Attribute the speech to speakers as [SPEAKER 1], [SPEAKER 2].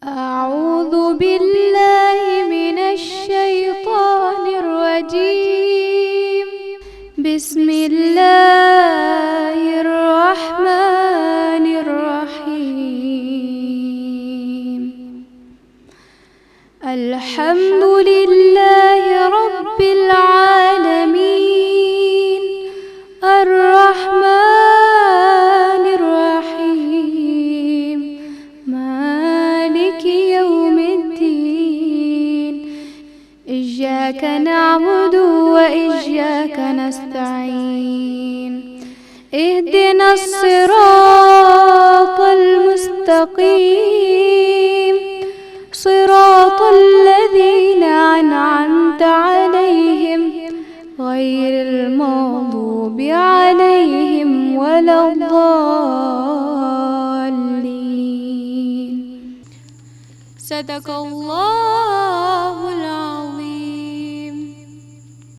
[SPEAKER 1] أعوذ بالله من الشيطان الرجيم. بسم الله الرحمن الرحيم. الحمد لله رب العالمين الرحمن الرحيم مالك يوم الدين. إياك نعبد وإياك نستعين. اهدنا الصراط المستقيم صراط الذين أنعمت عليهم غير المغضوب عليهم ولا الضالين. صدق الله